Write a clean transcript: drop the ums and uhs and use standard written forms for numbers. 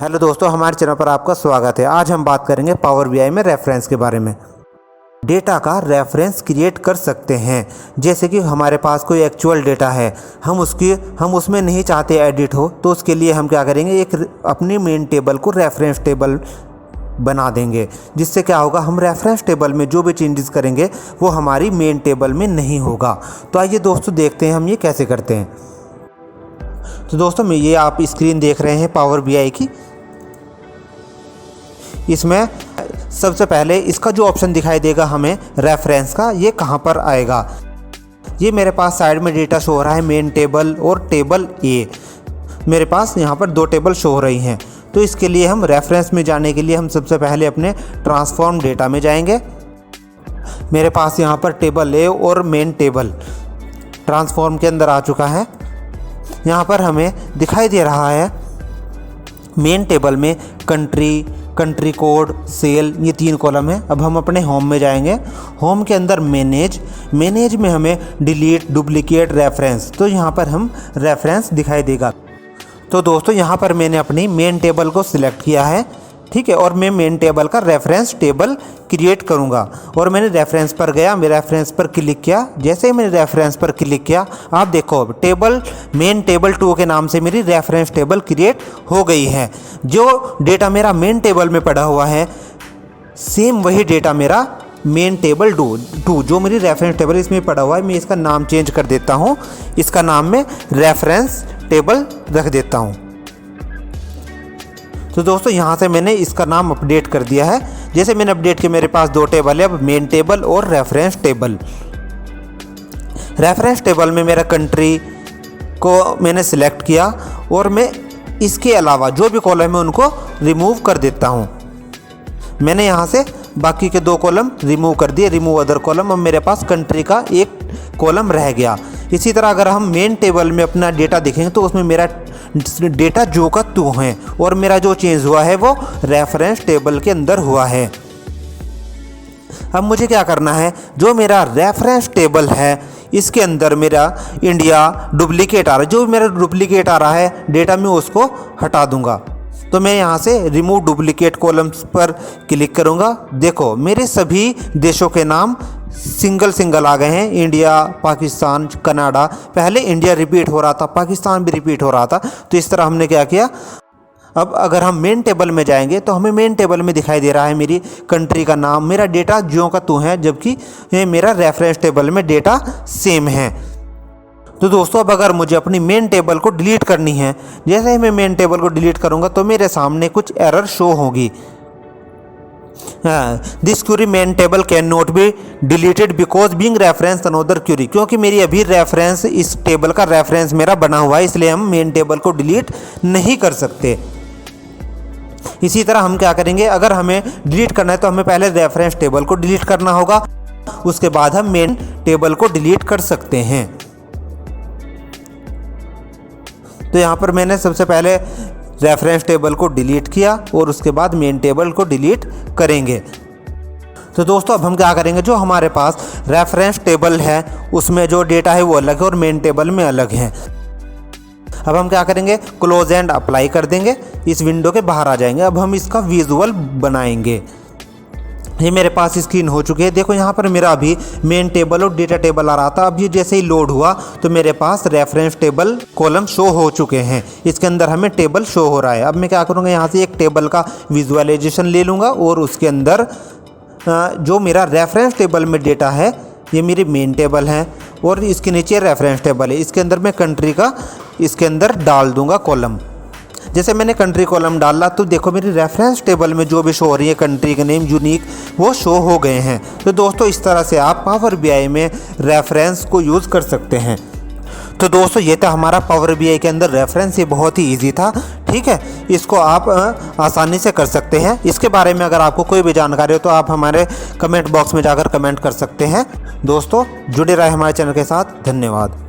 Hello दोस्तों, हमारे channel पर आपका स्वागत है। आज हम बात करेंगे पावर बीआई में रेफरेंस के बारे में। डेटा का रेफरेंस क्रिएट कर सकते हैं। जैसे कि हमारे पास कोई एक्चुअल डेटा है, हम उसमें नहीं चाहते एडिट हो, तो उसके लिए हम क्या करेंगे, एक अपनी मेन टेबल को रेफरेंस टेबल बना देंगे। जिससे क्या होगा, हम रेफरेंस टेबल में जो भी चेंजेस करेंगे वो हमारी मेन टेबल में नहीं होगा। तो आइए दोस्तों देखते हैं हम ये कैसे करते हैं। तो दोस्तों ये आप स्क्रीन देख रहे हैं पावर बीआई की। इसमें सबसे पहले इसका जो ऑप्शन दिखाई देगा हमें रेफरेंस का, ये कहाँ पर आएगा। ये मेरे पास साइड में डेटा शो हो रहा है, मेन टेबल और टेबल ए। मेरे पास यहाँ पर दो टेबल शो हो रही हैं। तो इसके लिए हम रेफरेंस में जाने के लिए हम सबसे पहले अपने ट्रांसफॉर्म डेटा में जाएंगे। मेरे पास यहाँ पर टेबल ए और मेन टेबल ट्रांसफॉर्म के अंदर आ चुका है। यहाँ पर हमें दिखाई दे रहा है मेन टेबल में कंट्री कोड, सेल, ये 3 कॉलम है। अब हम अपने होम में जाएंगे। होम के अंदर मैनेज में हमें डिलीट, डुप्लीकेट, रेफरेंस, तो यहाँ पर हम रेफरेंस दिखाई देगा। तो दोस्तों यहाँ पर मैंने अपनी मेन टेबल को सिलेक्ट किया है, ठीक है। और मैं मेन टेबल का रेफरेंस टेबल क्रिएट करूँगा। और मैंने रेफरेंस पर गया, मैं रेफरेंस पर क्लिक किया। जैसे ही मैंने रेफरेंस पर क्लिक किया, आप देखो मेन टेबल 2 के नाम से मेरी रेफरेंस टेबल क्रिएट हो गई है। जो डेटा मेरा मेन टेबल में पड़ा हुआ है, सेम वही डेटा मेरा मेन टेबल 2 जो मेरी रेफरेंस टेबल इसमें पड़ा हुआ है। मैं इसका नाम चेंज कर देता हूँ। इसका नाम मैं रेफरेंस टेबल रख देता हूँ। तो दोस्तों यहाँ से मैंने इसका नाम अपडेट कर दिया है। जैसे मैंने अपडेट किया, मेरे पास 2 टेबल है, अब मेन टेबल और रेफरेंस टेबल। रेफरेंस टेबल में मेरा कंट्री को मैंने सिलेक्ट किया और मैं इसके अलावा जो भी कॉलम है उनको रिमूव कर देता हूँ। मैंने यहाँ से बाकी के 2 कॉलम रिमूव कर दिए, रिमूव अदर कॉलम। अब मेरे पास कंट्री का 1 कॉलम रह गया। इसी तरह अगर हम मेन टेबल में अपना डेटा देखेंगे तो उसमें मेरा डेटा जो का त्यों है और मेरा जो चेंज हुआ है वो रेफरेंस टेबल के अंदर हुआ है। अब मुझे क्या करना है, जो मेरा रेफरेंस टेबल है इसके अंदर मेरा इंडिया डुप्लीकेट आ रहा है, जो मेरा डुप्लीकेट आ रहा है डेटा में उसको हटा दूंगा। तो मैं यहाँ से रिमूव डुप्लीकेट कॉलम्स पर क्लिक करूँगा। देखो मेरे सभी देशों के नाम सिंगल आ गए हैं, इंडिया, पाकिस्तान, कनाडा। पहले इंडिया रिपीट हो रहा था, पाकिस्तान भी रिपीट हो रहा था। तो इस तरह हमने क्या किया, अब अगर हम मेन टेबल में जाएंगे तो हमें मेन टेबल में दिखाई दे रहा है मेरी कंट्री का नाम, मेरा डेटा ज्यों का त्यों है, जबकि मेरा रेफरेंस टेबल में डेटा सेम है। तो दोस्तों अब अगर मुझे अपनी मेन टेबल को डिलीट करनी है, जैसे ही मैं मेन टेबल को डिलीट करूँगा तो मेरे सामने कुछ एरर शो होगी। This query main table can not be deleted because being reference another query, क्योंकि मेरी अभी रेफरेंस, इस टेबल का रेफरेंस मेरा बना हुआ है, इसलिए हम मेन टेबल को डिलीट नहीं कर सकते। इसी तरह हम क्या करेंगे, अगर हमें डिलीट करना है तो हमें पहले रेफरेंस टेबल को डिलीट करना होगा, उसके बाद हम मेन टेबल को डिलीट कर सकते हैं। तो यहाँ पर मैंने सबसे पहले रेफरेंस टेबल को डिलीट किया और उसके बाद मेन टेबल को डिलीट करेंगे। तो दोस्तों अब हम क्या करेंगे, जो हमारे पास रेफरेंस टेबल है उसमें जो डेटा है वो अलग है और मेन टेबल में अलग है। अब हम क्या करेंगे, क्लोज एंड अप्लाई कर देंगे, इस विंडो के बाहर आ जाएंगे। अब हम इसका विजुअल बनाएंगे। ये मेरे पास स्क्रीन हो चुकी है। देखो यहाँ पर मेरा अभी मेन टेबल और डेटा टेबल आ रहा था। अब ये जैसे ही लोड हुआ तो मेरे पास रेफरेंस टेबल कॉलम शो हो चुके हैं, इसके अंदर हमें टेबल शो हो रहा है। अब मैं क्या करूँगा, यहाँ से एक टेबल का विजुअलाइजेशन ले लूँगा और उसके अंदर जो मेरा रेफरेंस टेबल में डेटा है, ये मेरी मेन टेबल है और इसके नीचे रेफरेंस टेबल है, इसके अंदर मैं कंट्री का इसके अंदर डाल दूँगा कॉलम। जैसे मैंने कंट्री कॉलम डाला तो देखो मेरी रेफरेंस टेबल में जो भी शो हो रही है कंट्री के नेम यूनिक, वो शो हो गए हैं। तो दोस्तों इस तरह से आप पावर बीआई में रेफरेंस को यूज़ कर सकते हैं। तो दोस्तों ये था हमारा पावर बीआई के अंदर रेफरेंस। ये बहुत ही इजी था, ठीक है। इसको आप आसानी से कर सकते हैं। इसके बारे में अगर आपको कोई भी जानकारी हो तो आप हमारे कमेंट बॉक्स में जाकर कमेंट कर सकते हैं। दोस्तों जुड़े रहे हमारे चैनल के साथ। धन्यवाद।